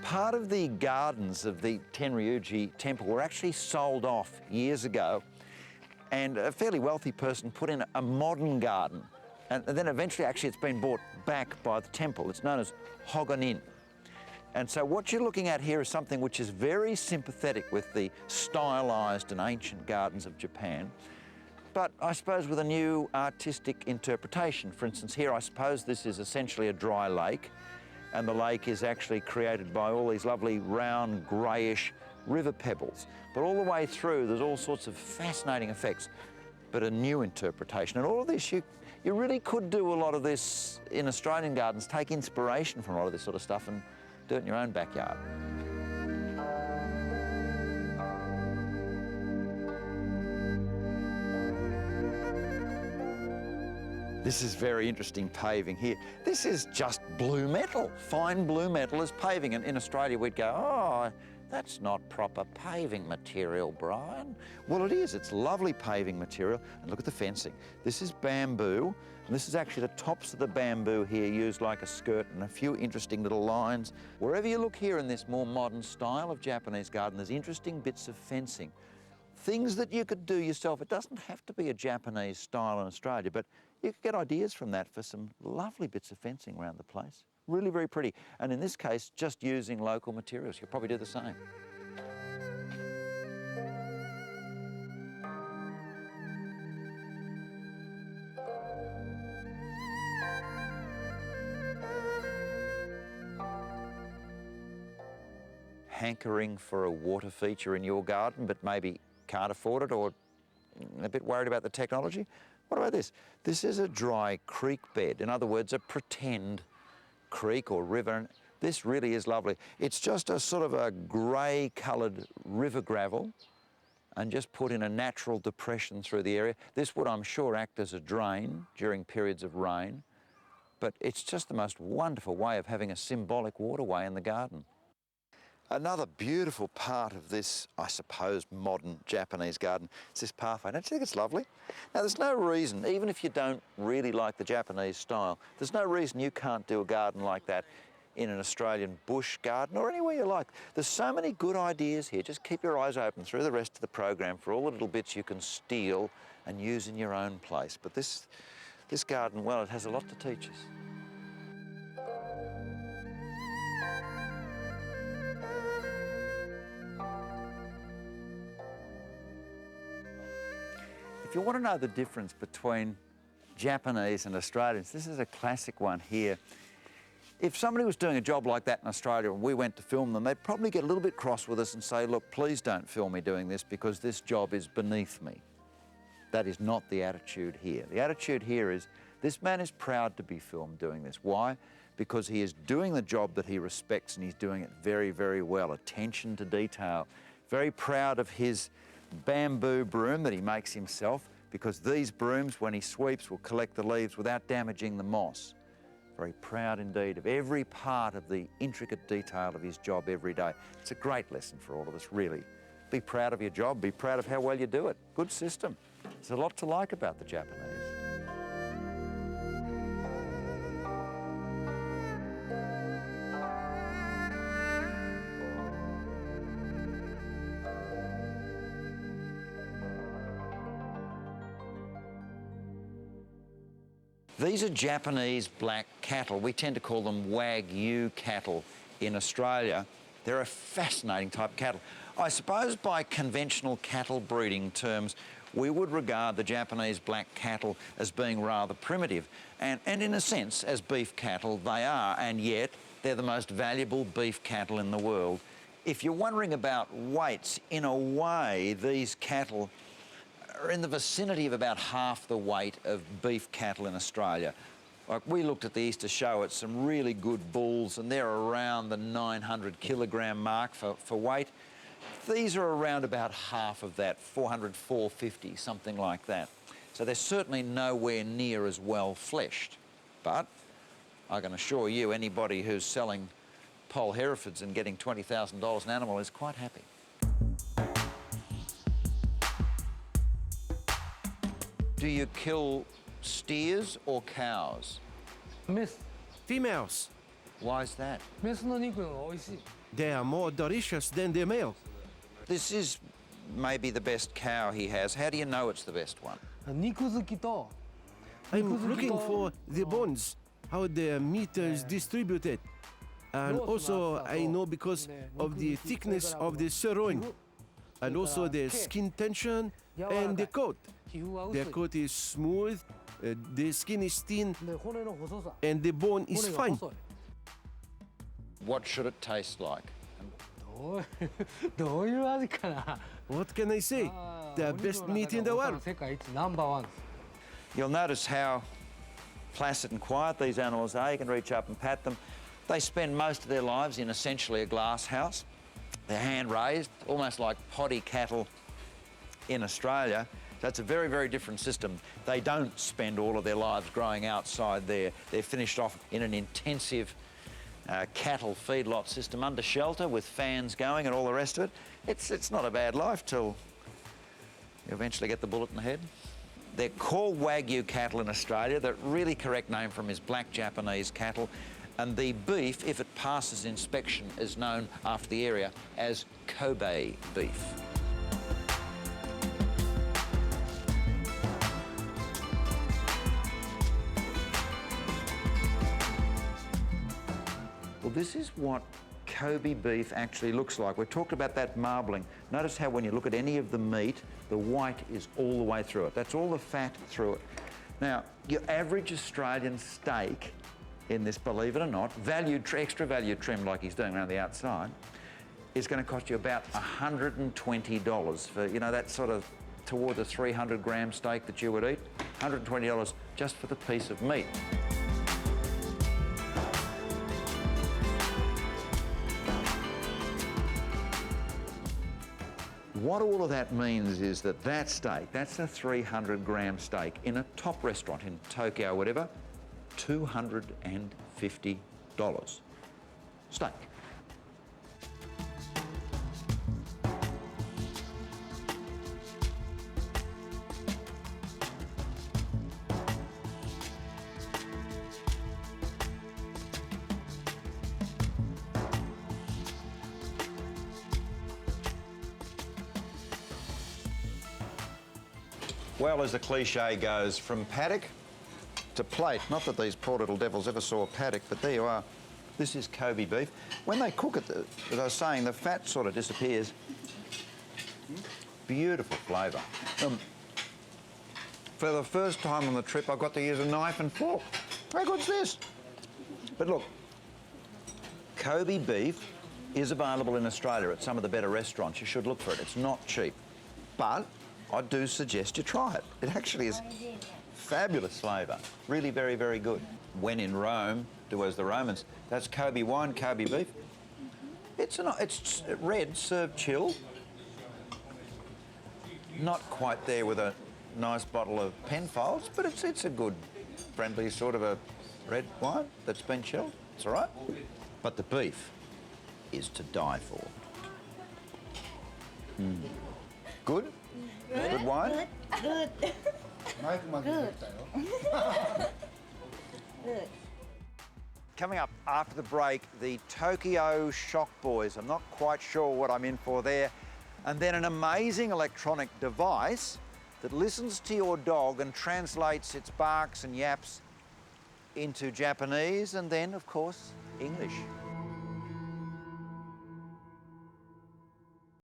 Part of the gardens of the Tenryuji Temple were actually sold off years ago, and a fairly wealthy person put in a modern garden. And then eventually, actually, it's been bought back by the temple. It's known as Hogonin. And so what you're looking at here is something which is very sympathetic with the stylized and ancient gardens of Japan, but I suppose with a new artistic interpretation. For instance, here I suppose this is essentially a dry lake, and the lake is actually created by all these lovely round greyish river pebbles. But all the way through there's all sorts of fascinating effects, but a new interpretation. And all of this, you really could do a lot of this in Australian gardens, take inspiration from a lot of this sort of stuff and do it in your own backyard. This is very interesting paving here. This is just blue metal, fine blue metal as paving. And in Australia we'd go, oh, that's not proper paving material, Brian. Well, it is. It's lovely paving material. And look at the fencing. This is bamboo. And this is actually the tops of the bamboo here used like a skirt, and a few interesting little lines. Wherever you look here in this more modern style of Japanese garden, there's interesting bits of fencing. Things that you could do yourself. It doesn't have to be a Japanese style in Australia, but you could get ideas from that for some lovely bits of fencing around the place. Really very pretty. And in this case, just using local materials. You'll probably do the same. Hankering for a water feature in your garden, but maybe can't afford it, or a bit worried about the technology? What about this? This is a dry creek bed. In other words, a pretend creek or river. This really is lovely. It's just a sort of a grey-coloured river gravel, and just put in a natural depression through the area. This would, I'm sure, act as a drain during periods of rain, but it's just the most wonderful way of having a symbolic waterway in the garden. Another beautiful part of this, I suppose, modern Japanese garden is this pathway. Don't you think it's lovely? Now, there's no reason, even if you don't really like the Japanese style, there's no reason you can't do a garden like that in an Australian bush garden or anywhere you like. There's so many good ideas here. Just keep your eyes open through the rest of the program for all the little bits you can steal and use in your own place. But this garden, well, it has a lot to teach us. If you want to know the difference between Japanese and Australians, this is a classic one here. If somebody was doing a job like that in Australia and we went to film them, they'd probably get a little bit cross with us and say, look, please don't film me doing this because this job is beneath me. That is not the attitude here. The attitude here is, this man is proud to be filmed doing this. Why? Because he is doing the job that he respects, and he's doing it very, very well. Attention to detail. Very proud of his bamboo broom that he makes himself, because these brooms, when he sweeps, will collect the leaves without damaging the moss. Very proud indeed of every part of the intricate detail of his job every day. It's a great lesson for all of us, really. Be proud of your job, be proud of how well you do it. Good system. There's a lot to like about the Japanese. These are Japanese black cattle. We tend to call them Wagyu cattle in Australia. They're a fascinating type of cattle. I suppose by conventional cattle breeding terms, we would regard the Japanese black cattle as being rather primitive. And in a sense, as beef cattle, they are, and yet they're the most valuable beef cattle in the world. If you're wondering about weights, in a way, these cattle are in the vicinity of about half the weight of beef cattle in Australia. Like, we looked at the Easter show at some really good bulls, and they're around the 900 kilogram mark for weight. These are around about half of that, 400, 450, something like that. So they're certainly nowhere near as well fleshed. But I can assure you, anybody who's selling Poll Herefords and getting $20,000 an animal is quite happy. Do you kill steers or cows? Myth females. Why is that? メスの肉の方が美味しい。 They are more delicious than the male. This is maybe the best cow he has. How do you know it's the best one? 肉好きと I'm looking for the bones, how the meat is distributed. And also, I know because of the thickness of the sirloin, and also the skin tension and the coat. 皮膚は薄 The い。 coat is smooth, the skin is thin, で骨の細さ。 and the bone is 骨が fine. 細い。 What should it taste like? どういう味かな。 What can I say? The best meat in the world. 世界一ナンバーワン。 You'll notice how placid and quiet these animals are. You can reach up and pat them. They spend most of their lives in essentially a glass house. They're hand raised, almost like poddy cattle in Australia. So it's a very, very different system. They don't spend all of their lives growing outside there. They're finished off in an intensive cattle feedlot system under shelter with fans going and all the rest of it. It's not a bad life till you eventually get the bullet in the head. They're called Wagyu cattle in Australia. The really correct name for them is black Japanese cattle. And the beef, if it passes inspection, is known after the area as Kobe beef. Well, this is what Kobe beef actually looks like. We've talked about that marbling. Notice how when you look at any of the meat, the white is all the way through it. That's all the fat through it. Now, your average Australian steak in this, believe it or not, extra value trim like he's doing around the outside, is going to cost you about $120 for, you know, that sort of towards a 300-gram steak that you would eat. $120 just for the piece of meat. What all of that means is that that steak, that's a 300-gram steak in a top restaurant in Tokyo or whatever, $250 steak. Well, as the cliche goes, from paddock to plate. Not that these poor little devils ever saw a paddock, but there you are. This is Kobe beef. When they cook it, as I was saying, the fat sort of disappears. Beautiful flavour. For the first time on the trip, I got to use a knife and fork. How good's this? But look, Kobe beef is available in Australia at some of the better restaurants. You should look for it. It's not cheap. But I do suggest you try it. It actually is fabulous flavour. Really very, very good. When in Rome, do as the Romans. That's Kobe wine, Kobe beef. It's red, served chilled. Not quite there with a nice bottle of Penfolds, but it's a good, friendly sort of a red wine that's been chilled. It's all right. But the beef is to die for. Good? Good wine? Good. Good. Good. Coming up after the break, the Tokyo Shock Boys. I'm not quite sure what I'm in for there. And then an amazing electronic device that listens to your dog and translates its barks and yaps into Japanese and then, of course, English.